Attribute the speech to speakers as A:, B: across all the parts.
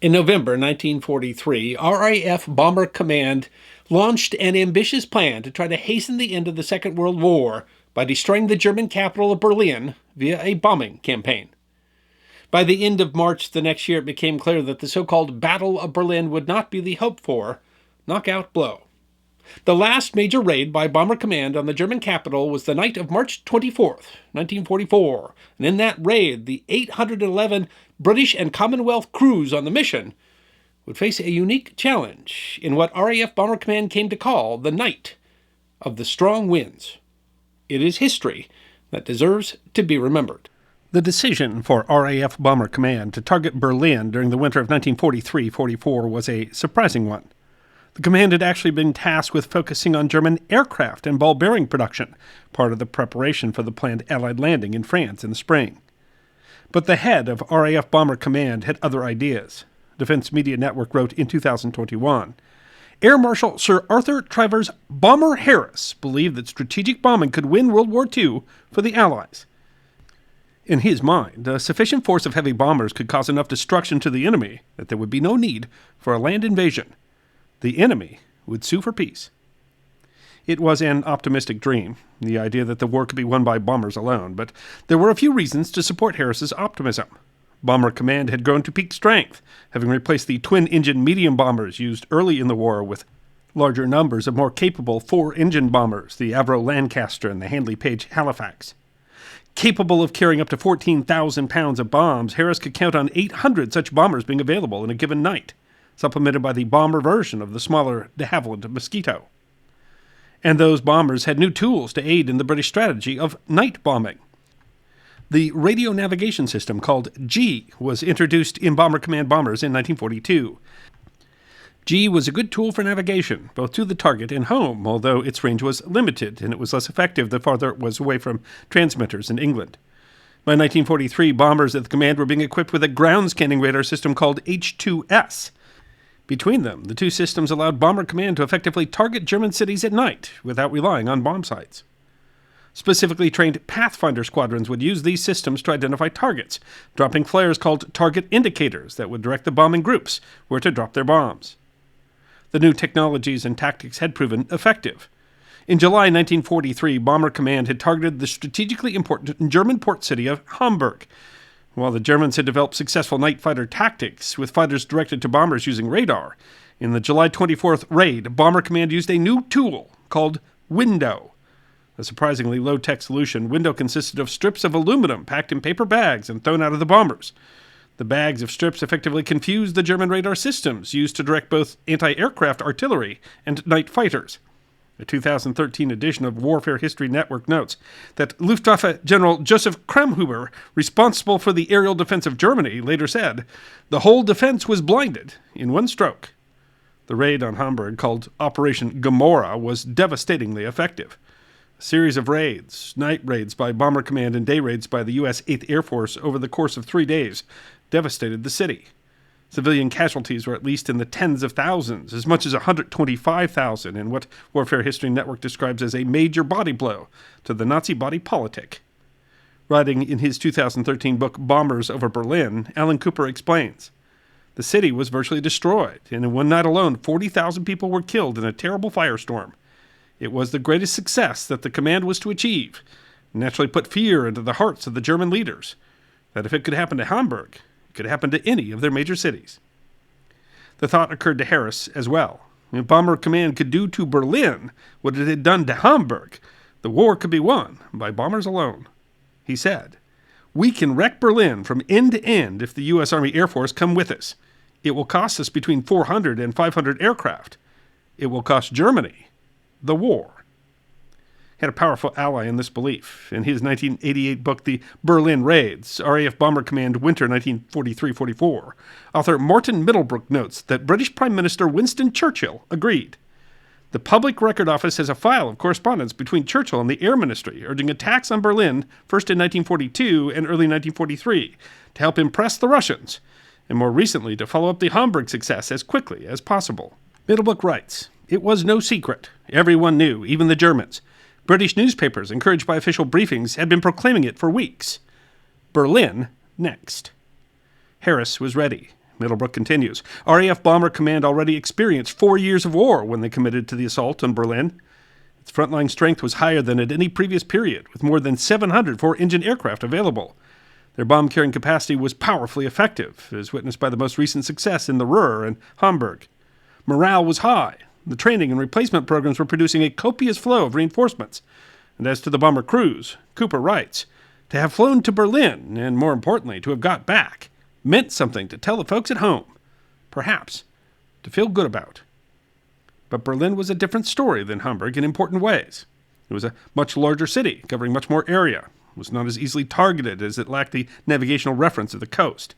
A: In November 1943, RAF Bomber Command launched an ambitious plan to try to hasten the end of the Second World War by destroying the German capital of Berlin via a bombing campaign. By the end of March the next year, it became clear that the so-called Battle of Berlin would not be the hoped-for knockout blow. The last major raid by Bomber Command on the German capital was the night of March 24th, 1944, and in that raid, the 811 British and Commonwealth crews on the mission would face a unique challenge in what RAF Bomber Command came to call the Night of the Strong Winds. It is history that deserves to be remembered. The decision for RAF Bomber Command to target Berlin during the winter of 1943-44 was a surprising one. The command had actually been tasked with focusing on German aircraft and ball bearing production, part of the preparation for the planned Allied landing in France in the spring. But the head of RAF Bomber Command had other ideas. Defense Media Network wrote in 2021, Air Marshal Sir Arthur Travers Bomber Harris believed that strategic bombing could win World War II for the Allies. In his mind, a sufficient force of heavy bombers could cause enough destruction to the enemy that there would be no need for a land invasion. The enemy would sue for peace. It was an optimistic dream, the idea that the war could be won by bombers alone, but there were a few reasons to support Harris's optimism. Bomber Command had grown to peak strength, having replaced the twin-engine medium bombers used early in the war with larger numbers of more capable four-engine bombers, the Avro Lancaster and the Handley Page Halifax. Capable of carrying up to 14,000 pounds of bombs, Harris could count on 800 such bombers being available in a given night, supplemented by the bomber version of the smaller de Havilland Mosquito. And those bombers had new tools to aid in the British strategy of night bombing. The radio navigation system called G was introduced in Bomber Command bombers in 1942. G was a good tool for navigation, both to the target and home, although its range was limited and it was less effective the farther it was away from transmitters in England. By 1943, bombers at the command were being equipped with a ground scanning radar system called H2S. Between them, the two systems allowed Bomber Command to effectively target German cities at night without relying on bomb sites. Specifically trained Pathfinder squadrons would use these systems to identify targets, dropping flares called target indicators that would direct the bombing groups where to drop their bombs. The new technologies and tactics had proven effective. In July 1943, Bomber Command had targeted the strategically important German port city of Hamburg. While the Germans had developed successful night fighter tactics, with fighters directed to bombers using radar, in the July 24th raid, Bomber Command used a new tool called Window. A surprisingly low-tech solution, Window consisted of strips of aluminum packed in paper bags and thrown out of the bombers. The bags of strips effectively confused the German radar systems used to direct both anti-aircraft artillery and night fighters. A 2013 edition of Warfare History Network notes that Luftwaffe General Joseph Kramhuber, responsible for the aerial defense of Germany, later said, the whole defense was blinded in one stroke. The raid on Hamburg, called Operation Gomorrah, was devastatingly effective. A series of raids, night raids by Bomber Command and day raids by the U.S. 8th Air Force over the course of 3 days, devastated the city. Civilian casualties were at least in the tens of thousands, as much as 125,000 in what Warfare History Network describes as a major body blow to the Nazi body politic. Writing in his 2013 book Bombers Over Berlin, Alan Cooper explains, the city was virtually destroyed, and in one night alone 40,000 people were killed in a terrible firestorm. It was the greatest success that the command was to achieve, and naturally put fear into the hearts of the German leaders, that if it could happen to Hamburg, could happen to any of their major cities. The thought occurred to Harris as well. If Bomber Command could do to Berlin what it had done to Hamburg, the war could be won by bombers alone. He said, we can wreck Berlin from end to end if the U.S. Army Air Force come with us. It will cost us between 400 and 500 aircraft. It will cost Germany the war. Had a powerful ally in this belief. In his 1988 book, The Berlin Raids, RAF Bomber Command Winter 1943-44, author Martin Middlebrook notes that British Prime Minister Winston Churchill agreed. The Public Record Office has a file of correspondence between Churchill and the Air Ministry, urging attacks on Berlin first in 1942 and early 1943 to help impress the Russians, and more recently to follow up the Hamburg success as quickly as possible. Middlebrook writes, it was no secret. Everyone knew, even the Germans. British newspapers, encouraged by official briefings, had been proclaiming it for weeks. Berlin next. Harris was ready.
B: Middlebrook continues. RAF Bomber Command already experienced 4 years of war when they committed to the assault on Berlin. Its frontline strength was higher than at any previous period, with more than 700 four-engine aircraft available. Their bomb-carrying capacity was powerfully effective, as witnessed by the most recent success in the Ruhr and Hamburg. Morale was high. The training and replacement programs were producing a copious flow of reinforcements. And as to the bomber crews, Cooper writes, to have flown to Berlin, and more importantly, to have got back, meant something to tell the folks at home. Perhaps to feel good about. But Berlin was a different story than Hamburg in important ways. It was a much larger city, covering much more area. It was not as easily targeted as it lacked the navigational reference of the coast.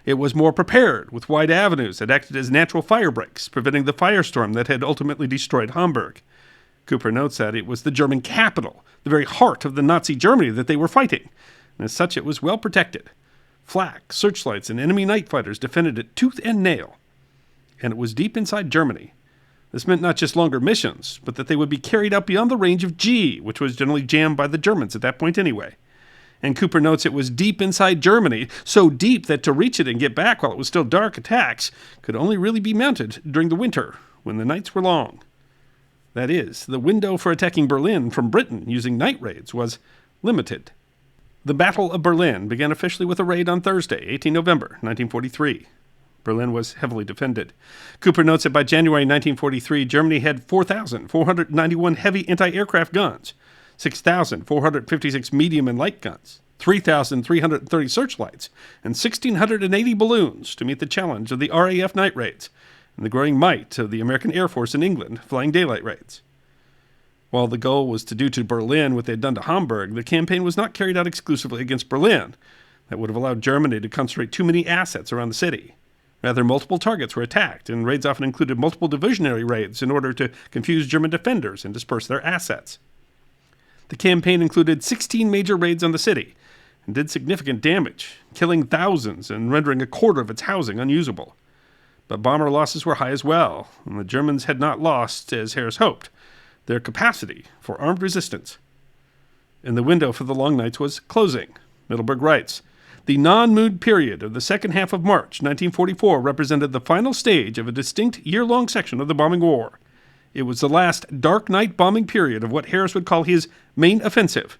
B: It was more prepared, with wide avenues that acted as natural fire breaks, preventing the firestorm that had ultimately destroyed Hamburg. Cooper notes that it was the German capital, the very heart of the Nazi Germany that they were fighting, and as such it was well protected. Flak, searchlights, and enemy night fighters defended it tooth and nail. And it was deep inside Germany. This meant not just longer missions, but that they would be carried out beyond the range of G, which was generally jammed by the Germans at that point anyway. And Cooper notes it was deep inside Germany, so deep that to reach it and get back while it was still dark, attacks could only really be mounted during the winter, when the nights were long. That is, the window for attacking Berlin from Britain using night raids was limited. The Battle of Berlin began officially with a raid on Thursday, 18 November 1943. Berlin was heavily defended. Cooper notes that by January 1943, Germany had 4,491 heavy anti-aircraft guns, 6,456 medium and light guns, 3,330 searchlights, and 1,680 balloons to meet the challenge of the RAF night raids and the growing might of the American Air Force in England flying daylight raids. While the goal was to do to Berlin what they had done to Hamburg, the campaign was not carried out exclusively against Berlin. That would have allowed Germany to concentrate too many assets around the city. Rather, multiple targets were attacked, and raids often included multiple divisionary raids in order to confuse German defenders and disperse their assets. The campaign included 16 major raids on the city and did significant damage, killing thousands and rendering a quarter of its housing unusable. But bomber losses were high as well, and the Germans had not lost, as Harris hoped, their capacity for armed resistance. And the window for the long nights was closing. Middleburg writes, the non-mood period of the second half of March 1944 represented the final stage of a distinct year-long section of the bombing war. It was the last dark night bombing period of what Harris would call his main offensive,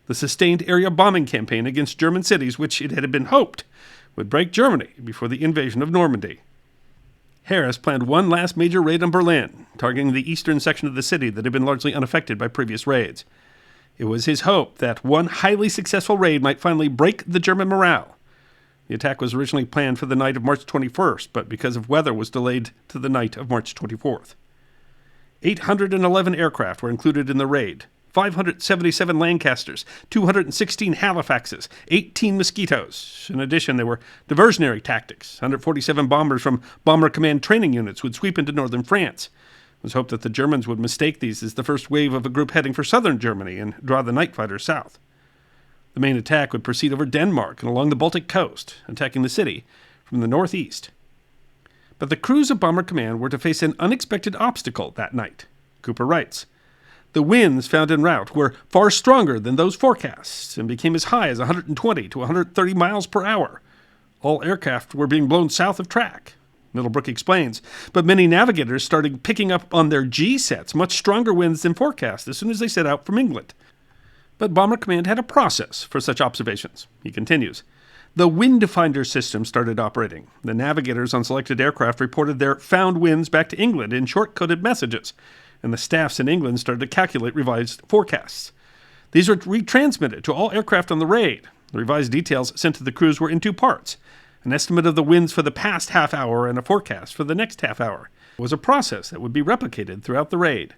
B: the sustained area bombing campaign against German cities which it had been hoped would break Germany before the invasion of Normandy. Harris planned one last major raid on Berlin, targeting the eastern section of the city that had been largely unaffected by previous raids. It was his hope that one highly successful raid might finally break the German morale. The attack was originally planned for the night of March 21st, but because of weather was delayed to the night of March 24th. 811 aircraft were included in the raid, 577 Lancasters, 216 Halifaxes, 18 Mosquitoes. In addition, there were diversionary tactics. 147 bombers from Bomber Command training units would sweep into northern France. It was hoped that the Germans would mistake these as the first wave of a group heading for southern Germany and draw the night fighters south. The main attack would proceed over Denmark and along the Baltic coast, attacking the city from the northeast. But the crews of Bomber Command were to face an unexpected obstacle that night. Cooper writes, the winds found en route were far stronger than those forecasts and became as high as 120 to 130 miles per hour. All aircraft were being blown south of track. Middlebrook explains, but many navigators started picking up on their G-sets much stronger winds than forecast as soon as they set out from England. But Bomber Command had a process for such observations. He continues, the wind finder system started operating. The navigators on selected aircraft reported their found winds back to England in short-coded messages, and the staffs in England started to calculate revised forecasts. These were retransmitted to all aircraft on the raid. The revised details sent to the crews were in two parts. An estimate of the winds for the past half hour and a forecast for the next half hour. It was a process that would be replicated throughout the raid.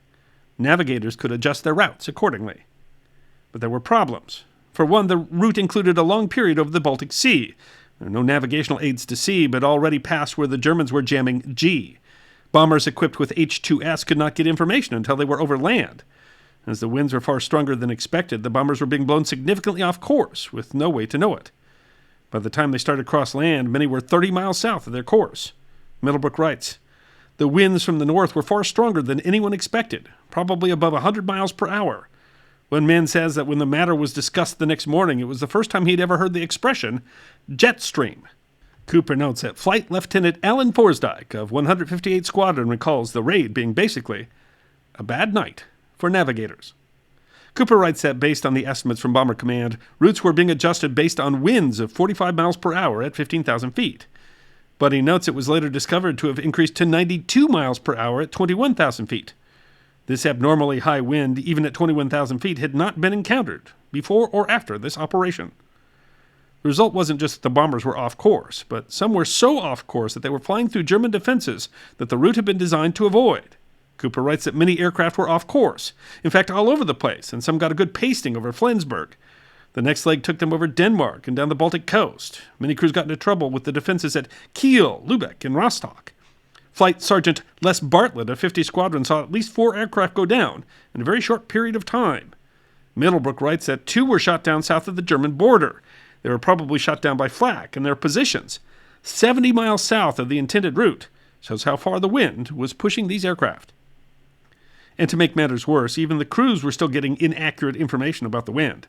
B: Navigators could adjust their routes accordingly. But there were problems. For one, the route included a long period over the Baltic Sea. There were no navigational aids to sea, but already past where the Germans were jamming G. Bombers equipped with H-2S could not get information until they were over land. As the winds were far stronger than expected, the bombers were being blown significantly off course, with no way to know it. By the time they started across land, many were 30 miles south of their course. Middlebrook writes, the winds from the north were far stronger than anyone expected, probably above 100 miles per hour. One man says that when the matter was discussed the next morning, it was the first time he'd ever heard the expression jet stream. Cooper notes that Flight Lieutenant Alan Forsdyke of 158 Squadron recalls the raid being basically a bad night for navigators. Cooper writes that based on the estimates from Bomber Command, routes were being adjusted based on winds of 45 miles per hour at 15,000 feet. But he notes it was later discovered to have increased to 92 miles per hour at 21,000 feet. This abnormally high wind, even at 21,000 feet, had not been encountered before or after this operation. The result wasn't just that the bombers were off course, but some were so off course that they were flying through German defenses that the route had been designed to avoid. Cooper writes that many aircraft were off course, in fact all over the place, and some got a good pasting over Flensburg. The next leg took them over Denmark and down the Baltic coast. Many crews got into trouble with the defenses at Kiel, Lübeck, and Rostock. Flight Sergeant Les Bartlett of 50 Squadron saw at least 4 aircraft go down in a very short period of time. Middlebrook writes that 2 were shot down south of the German border. They were probably shot down by flak in their positions. 70 miles south of the intended route shows how far the wind was pushing these aircraft. And to make matters worse, even the crews were still getting inaccurate information about the wind.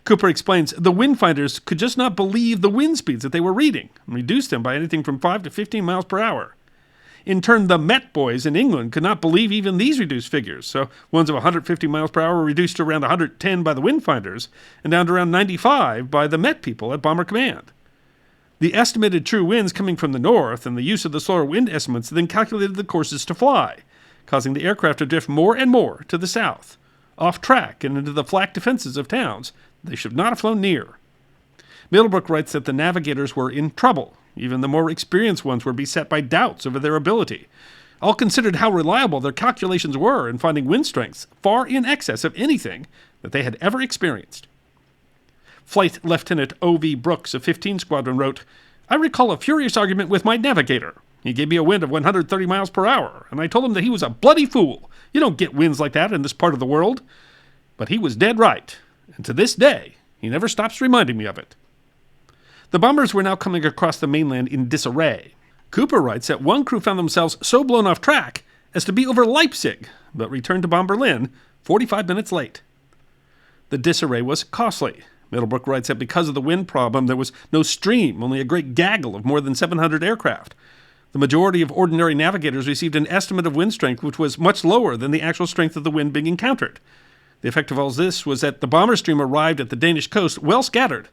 B: Cooper explains the wind finders could just not believe the wind speeds that they were reading and reduced them by anything from 5 to 15 miles per hour. In turn, the Met boys in England could not believe even these reduced figures, so ones of 150 miles per hour were reduced to around 110 by the wind finders and down to around 95 by the Met people at Bomber Command. The estimated true winds coming from the north and the use of the slower wind estimates then calculated the courses to fly, causing the aircraft to drift more and more to the south, off track and into the flak defenses of towns they should not have flown near. Middlebrook writes that the navigators were in trouble. Even the more experienced ones were beset by doubts over their ability. All considered how reliable their calculations were in finding wind strengths far in excess of anything that they had ever experienced. Flight Lieutenant O.V. Brooks of 15 Squadron wrote, "I recall a furious argument with my navigator. He gave me a wind of 130 miles per hour, and I told him that he was a bloody fool. You don't get winds like that in this part of the world." But he was dead right, and to this day, he never stops reminding me of it. The bombers were now coming across the mainland in disarray. Cooper writes that one crew found themselves so blown off track as to be over Leipzig, but returned to bomb Berlin 45 minutes late. The disarray was costly. Middlebrook writes that because of the wind problem, there was no stream, only a great gaggle of more than 700 aircraft. The majority of ordinary navigators received an estimate of wind strength which was much lower than the actual strength of the wind being encountered. The effect of all this was that the bomber stream arrived at the Danish coast well scattered,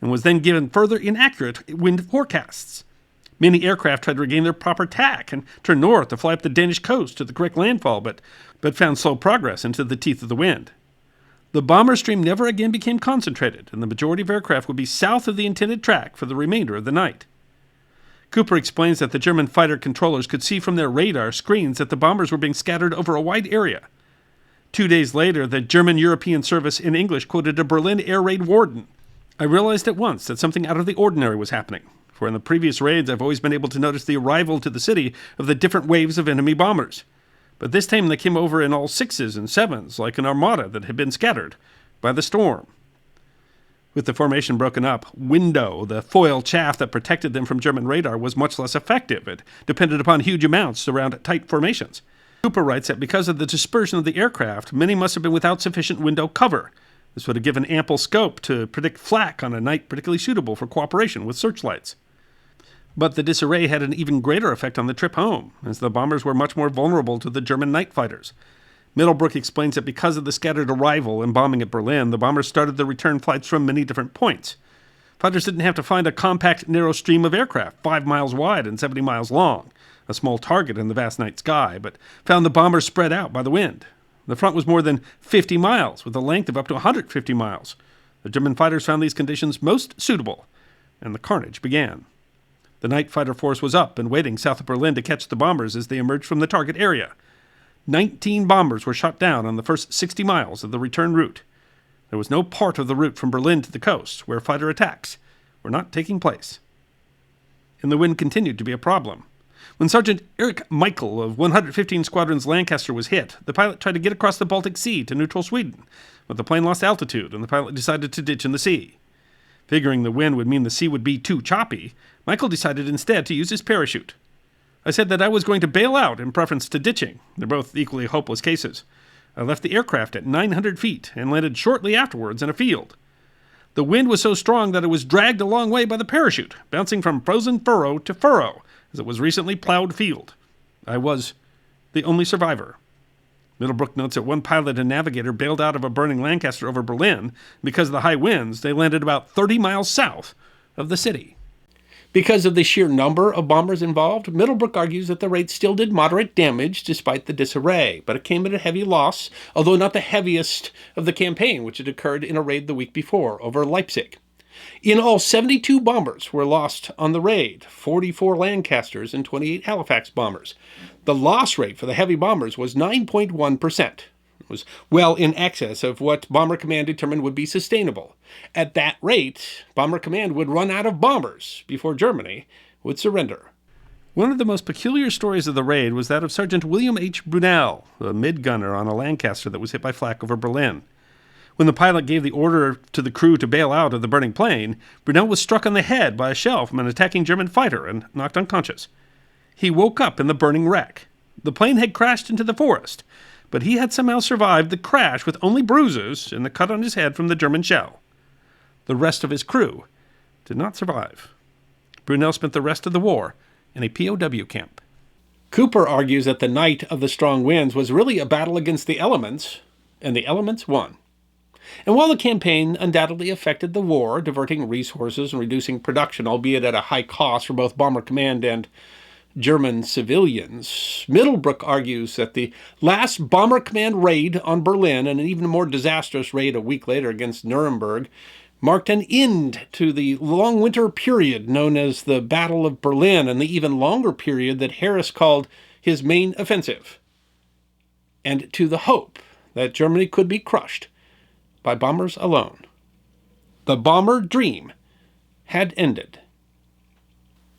B: and was then given further inaccurate wind forecasts. Many aircraft tried to regain their proper tack and turn north to fly up the Danish coast to the correct landfall, but found slow progress into the teeth of the wind. The bomber stream never again became concentrated, and the majority of aircraft would be south of the intended track for the remainder of the night. Cooper explains that the German fighter controllers could see from their radar screens that the bombers were being scattered over a wide area. 2 days later, the German European Service in English quoted a Berlin air raid warden. "I realized at once that something out of the ordinary was happening, for in the previous raids I've always been able to notice the arrival to the city of the different waves of enemy bombers. But this time they came over in all 6s and 7s, like an armada that had been scattered by the storm." With the formation broken up, window, the foil chaff that protected them from German radar, was much less effective. It depended upon huge amounts around tight formations. Cooper writes that because of the dispersion of the aircraft, many must have been without sufficient window cover. This would have given ample scope to predict flak on a night particularly suitable for cooperation with searchlights. But the disarray had an even greater effect on the trip home, as the bombers were much more vulnerable to the German night fighters. Middlebrook explains that because of the scattered arrival and bombing at Berlin, the bombers started their return flights from many different points. Fighters didn't have to find a compact, narrow stream of aircraft, 5 miles wide and 70 miles long, a small target in the vast night sky, but found the bombers spread out by the wind. The front was more than 50 miles, with a length of up to 150 miles. The German fighters found these conditions most suitable, and the carnage began. The night fighter force was up and waiting south of Berlin to catch the bombers as they emerged from the target area. 19 bombers were shot down on the first 60 miles of the return route. There was no part of the route from Berlin to the coast where fighter attacks were not taking place. And the wind continued to be a problem. When Sergeant Erich Michael of 115 Squadron's Lancaster was hit, the pilot tried to get across the Baltic Sea to neutral Sweden, but the plane lost altitude and the pilot decided to ditch in the sea. Figuring the wind would mean the sea would be too choppy, Michael decided instead to use his parachute. "I said that I was going to bail out in preference to ditching. They're both equally hopeless cases. I left the aircraft at 900 feet and landed shortly afterwards in a field. The wind was so strong that it was dragged a long way by the parachute, bouncing from frozen furrow to furrow as it was recently plowed field. I was the only survivor. Middlebrook notes that one pilot and navigator bailed out of a burning Lancaster over Berlin. Because of the high winds, they landed about 30 miles south of the city.
A: Because of the sheer number of bombers involved, Middlebrook argues that the raid still did moderate damage despite the disarray, but it came at a heavy loss, although not the heaviest of the campaign, which had occurred in a raid the week before over Leipzig. In all, 72 bombers were lost on the raid, 44 Lancasters and 28 Halifax bombers. The loss rate for the heavy bombers was 9.1%. It was well in excess of what Bomber Command determined would be sustainable. At that rate, Bomber Command would run out of bombers before Germany would surrender.
B: One of the most peculiar stories of the raid was that of Sergeant William H. Brunel, a mid-gunner on a Lancaster that was hit by flak over Berlin. When the pilot gave the order to the crew to bail out of the burning plane, Brunel was struck on the head by a shell from an attacking German fighter and knocked unconscious. He woke up in the burning wreck. The plane had crashed into the forest, but he had somehow survived the crash with only bruises and the cut on his head from the German shell. The rest of his crew did not survive. Brunel spent the rest of the war in a POW camp.
A: Cooper argues that the night of the strong winds was really a battle against the elements, and the elements won. And while the campaign undoubtedly affected the war, diverting resources and reducing production, albeit at a high cost for both Bomber Command and German civilians, Middlebrook argues that the last Bomber Command raid on Berlin and an even more disastrous raid a week later against Nuremberg marked an end to the long winter period known as the Battle of Berlin and the even longer period that Harris called his main offensive, and to the hope that Germany could be crushed by bombers alone. The bomber dream had ended.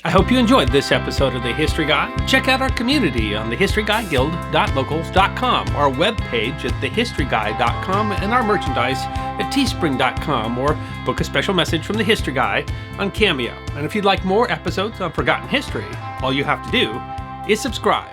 A: I hope you enjoyed this episode of The History Guy. Check out our community on thehistoryguyguild.locals.com, our webpage at thehistoryguy.com, and our merchandise at teespring.com, or book a special message from The History Guy on Cameo. And if you'd like more episodes on Forgotten History, all you have to do is subscribe.